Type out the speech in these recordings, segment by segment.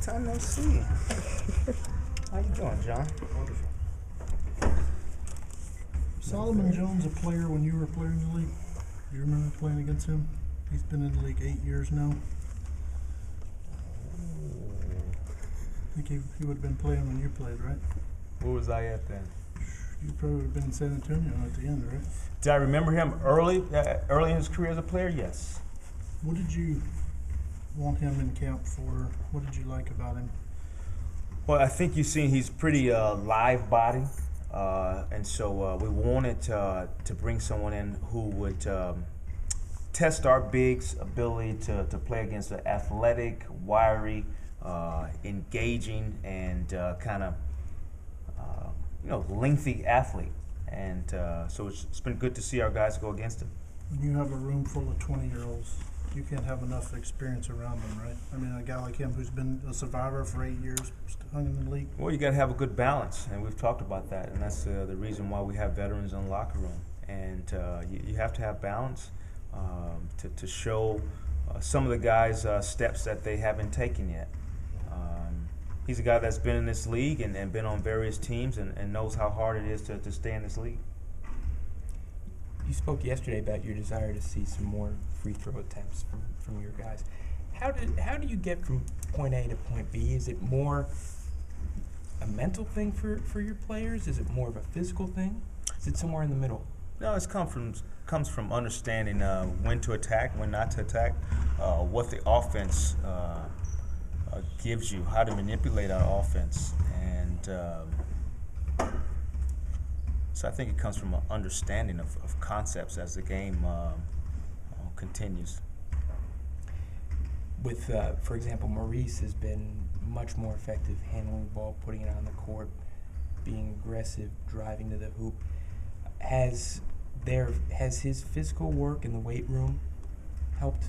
time no see. How you doing, John? Wonderful. Solomon Jones, a player when you were playing in the league. Do you remember playing against him? He's been in the league 8 years now. I think he would have been playing when you played, right? Where was I at then? You probably would have been in San Antonio at the end, right? Did I remember him early in his career as a player? Yes. What did you want him in camp for? What did you like about him? Well, I think you've seen he's pretty live body, and so we wanted to bring someone in who would test our bigs' ability to play against an athletic, wiry, engaging, and kind of lengthy athlete. And so it's been good to see our guys go against him. When you have a room full of 20-year-olds, you can't have enough experience around them, right? I mean, a guy like him who's been a survivor for 8 years, hung in the league. Well, you got to have a good balance, and we've talked about that, and that's the reason why we have veterans in the locker room. And you have to have balance to show some of the guys steps that they haven't taken yet. He's a guy that's been in this league and been on various teams and knows how hard it is to stay in this league. You spoke yesterday about your desire to see some more free throw attempts from your guys. How do you get from point A to point B? Is it more a mental thing for your players? Is it more of a physical thing? Is it somewhere in the middle? No, it comes from understanding when to attack, when not to attack, what the offense gives you, how to manipulate our offense, and so I think it comes from an understanding of concepts as the game continues. With, for example, Maurice has been much more effective handling the ball, putting it on the court, being aggressive, driving to the hoop. Has his physical work in the weight room helped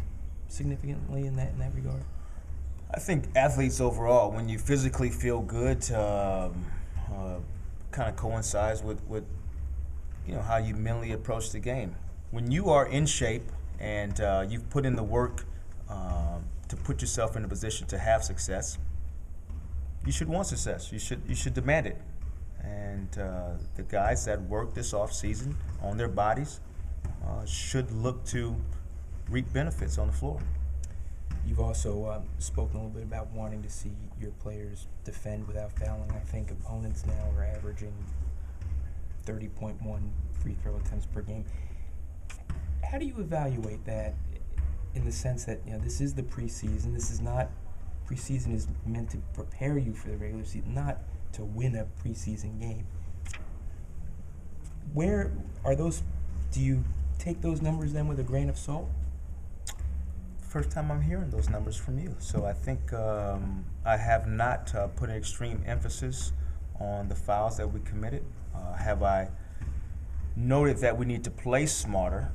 significantly in that regard? I think athletes overall, when you physically feel good, kind of coincides with how you mentally approach the game. When you are in shape and you've put in the work to put yourself in a position to have success, you should want success. You should demand it. And the guys that work this off season on their bodies should look to reap benefits on the floor. You've also spoken a little bit about wanting to see your players defend without fouling. I think opponents now are averaging 30.1 free throw attempts per game. How do you evaluate that in the sense that this is the preseason? Preseason is meant to prepare you for the regular season, not to win a preseason game. Where are those? Do you take those numbers then with a grain of salt? First time I'm hearing those numbers from you. So I think I have not put an extreme emphasis on the fouls that we committed. Have I noted that we need to play smarter,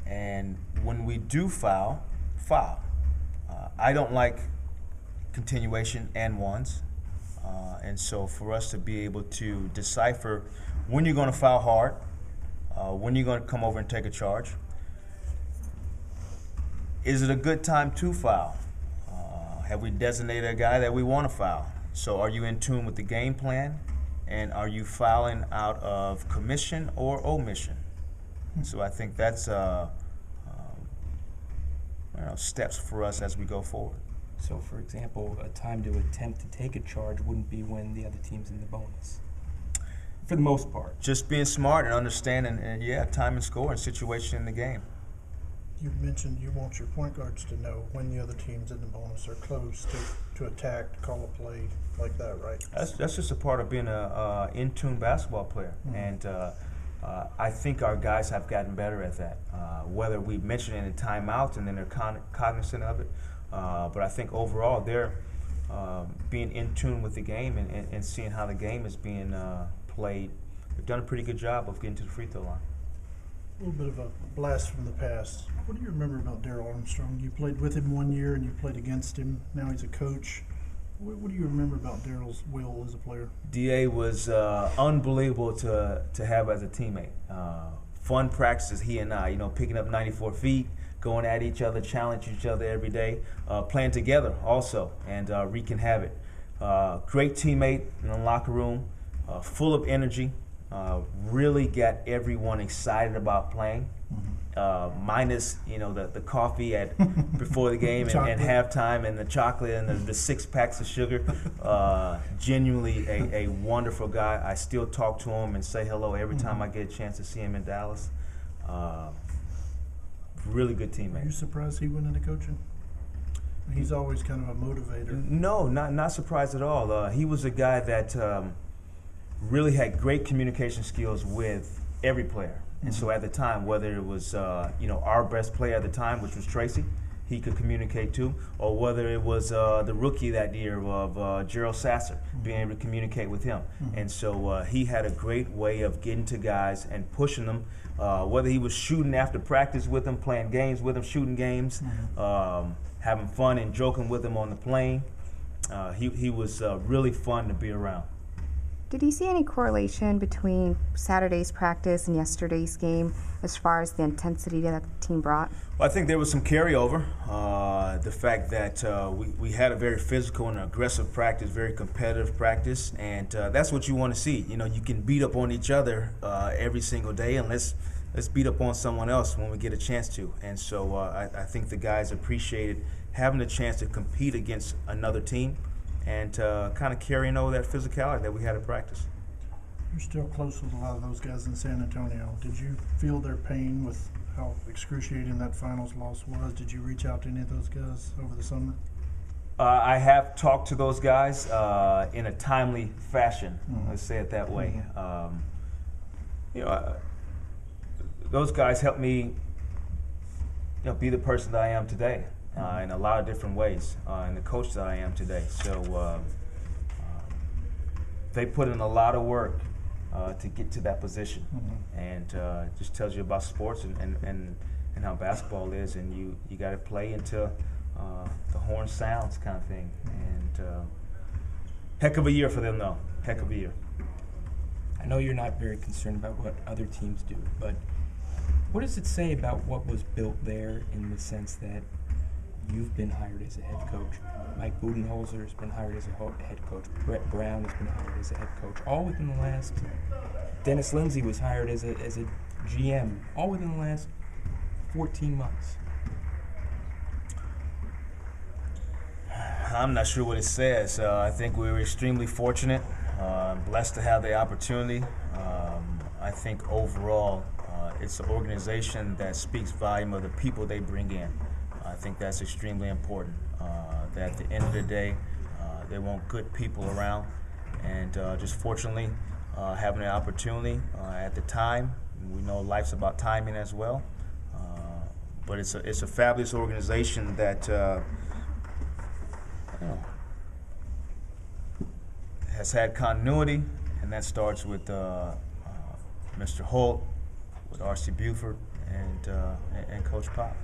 and when we do foul. I don't like continuation and ones, and so for us to be able to decipher when you're going to foul hard, when you're going to come over and take a charge. Is it a good time to foul? Have we designated a guy that we want to foul? So are you in tune with the game plan? And are you fouling out of commission or omission? So I think that's steps for us as we go forward. So, for example, a time to attempt to take a charge wouldn't be when the other team's in the bonus, for the most part. Just being smart and understanding, time and score and situation in the game. You mentioned you want your point guards to know when the other team's in the bonus or close to attack, to call a play like that, right? That's just a part of being a in-tune basketball player. Mm-hmm. And I think our guys have gotten better at that. Whether we mention it in timeouts and then they're cognizant of it, but I think overall they're being in tune with the game and seeing how the game is being played. They've done a pretty good job of getting to the free throw line. A little bit of a blast from the past. What do you remember about Darryl Armstrong? You played with him 1 year and you played against him. Now he's a coach. What do you remember about Darryl's will as a player? DA was unbelievable to have as a teammate. Fun practices, he and I, picking up 94 feet, going at each other, challenge each other every day, playing together also, and wreaking havoc. Great teammate in the locker room, full of energy, really got everyone excited about playing. Minus, the coffee before the game and halftime and the chocolate and the 6 packs of sugar. Genuinely a wonderful guy. I still talk to him and say hello every time I get a chance to see him in Dallas. Really good teammate. Are you surprised he went into coaching? He's always kind of a motivator. No, not surprised at all. He was a guy that really had great communication skills with every player. And so at the time, whether it was our best player at the time, which was Tracy, he could communicate to, or whether it was the rookie that year of Gerald Sasser, being able to communicate with him. And so he had a great way of getting to guys and pushing them, whether he was shooting after practice with them, playing games with them, shooting games, having fun and joking with them on the plane. He was really fun to be around. Did you see any correlation between Saturday's practice and yesterday's game as far as the intensity that the team brought? Well, I think there was some carryover. The fact that we had a very physical and aggressive practice, very competitive practice, and that's what you want to see. You can beat up on each other every single day, and let's beat up on someone else when we get a chance to. And so I think the guys appreciated having the chance to compete against another team and kind of carrying over that physicality that we had at practice. You're still close with a lot of those guys in San Antonio. Did you feel their pain with how excruciating that finals loss was? Did you reach out to any of those guys over the summer? I have talked to those guys in a timely fashion, let's say it that way. Those guys helped me be the person that I am today. In a lot of different ways, and the coach that I am today. So they put in a lot of work to get to that position, and just tells you about sports and how basketball is, and you got to play until the horn sounds, kind of thing. And heck of a year for them, though. Heck of a year. I know you're not very concerned about what other teams do, but what does it say about what was built there in the sense that you've been hired as a head coach, Mike Budenholzer has been hired as a head coach, Brett Brown has been hired as a head coach, all within the last, Dennis Lindsay was hired as a GM, all within the last 14 months. I'm not sure what it says. I think we were extremely fortunate, blessed to have the opportunity. I think overall it's an organization that speaks volume of the people they bring in. I think that's extremely important, that at the end of the day, they want good people around. And just fortunately, having the opportunity at the time, we know life's about timing as well. But it's a fabulous organization that has had continuity, and that starts with Mr. Holt, with R.C. Buford, and Coach Pop.